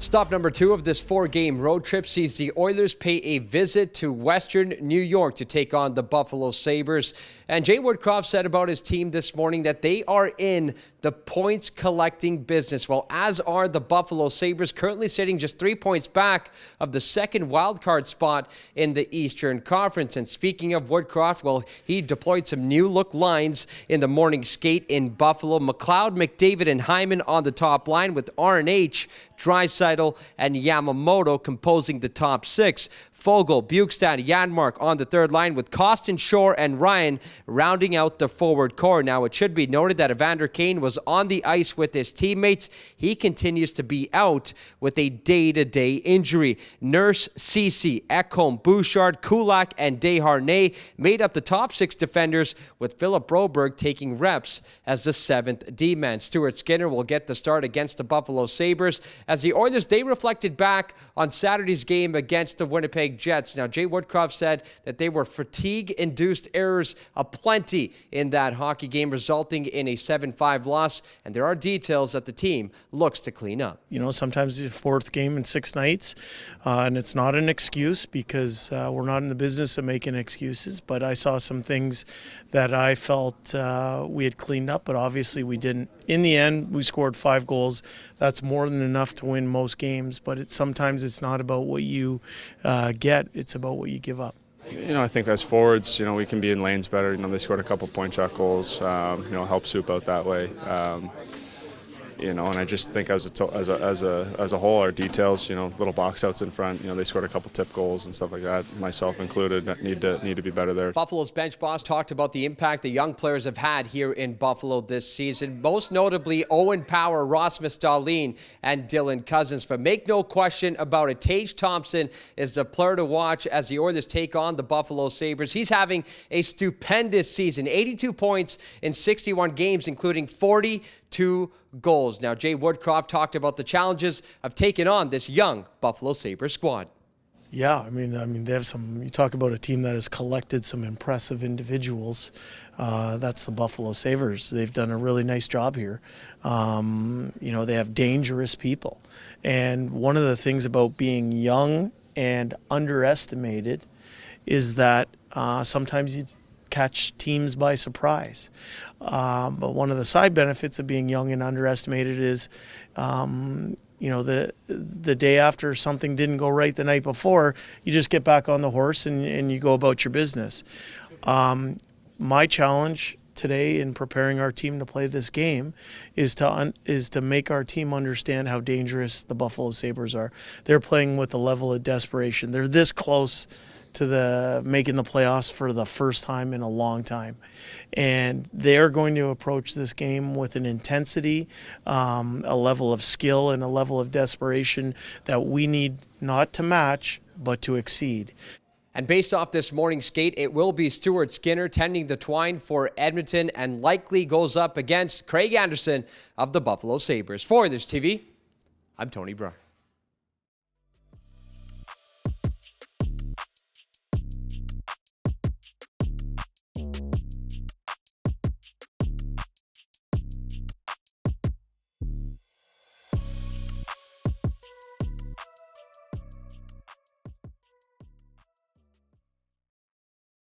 Stop number 2 of this 4-game road trip sees the Oilers pay a visit to Western New York to take on the Buffalo Sabres. And Jay Woodcroft said about his team this morning that they are in the points collecting business, well, as are the Buffalo Sabres, currently sitting just 3 points back of the second wildcard spot in the Eastern Conference. And speaking of Woodcroft, well, he deployed some new look lines in the morning skate in Buffalo. McLeod, McDavid, and Hyman on the top line, with RNH, Draisaitl, and Yamamoto composing the top 6. Fogle, Bukestad, Janmark on the third line, with Costin, Shore, and Ryan rounding out the forward core. Now, it should be noted that Evander Kane was on the ice with his teammates. He continues to be out with a day-to-day injury. Nurse, Ceci, Ekholm, Bouchard, Kulak, and Desharnais made up the top 6 defenders, with Philip Broberg taking reps as the 7th D-man. Stuart Skinner will get the start against the Buffalo Sabres, as the Oilers, they reflected back on Saturday's game against the Winnipeg Jets. Now, Jay Woodcroft said that they were fatigue-induced errors aplenty in that hockey game, resulting in a 7-5 loss, and there are details that the team looks to clean up. You know, sometimes it's the 4th game in 6 nights, and it's not an excuse, because we're not in the business of making excuses, but I saw some things that I felt we had cleaned up, but obviously we didn't. In the end, we scored 5 goals. That's more than enough to win most games, but sometimes it's not about what you get, it's about what you give up. You know, I think as forwards, you know, we can be in lanes better. You know, they scored a couple point shot goals, you know, help Soup out that way. You know, and I just think as a whole, our details, you know, little box outs in front, you know, they scored a couple tip goals and stuff like that, myself included, that need to be better there. Buffalo's bench boss talked about the impact the young players have had here in Buffalo this season, most notably Owen Power, Rasmus Dahlin, and Dylan Cousins. But make no question about it, Tage Thompson is the player to watch as the Oilers take on the Buffalo Sabres. He's having a stupendous season, 82 points in 61 games, including 42 goals. Now, Jay Woodcroft talked about the challenges of taking on this young Buffalo Sabres squad. Yeah, I mean, they have some. You talk about a team that has collected some impressive individuals. That's the Buffalo Sabres. They've done a really nice job here. You know, they have dangerous people, and one of the things about being young and underestimated is that sometimes you catch teams by surprise. But one of the side benefits of being young and underestimated is, you know, the day after something didn't go right the night before, you just get back on the horse and you go about your business. My challenge today in preparing our team to play this game is to make our team understand how dangerous the Buffalo Sabres are. They're playing with a level of desperation. They're this close to making the playoffs for the first time in a long time, and they're going to approach this game with an intensity, a level of skill, and a level of desperation that we need not to match but to exceed. And based off this morning skate, it will be Stuart Skinner tending the twine for Edmonton, and likely goes up against Craig Anderson of the Buffalo Sabres. For OILERS TV, I'm Tony Brar.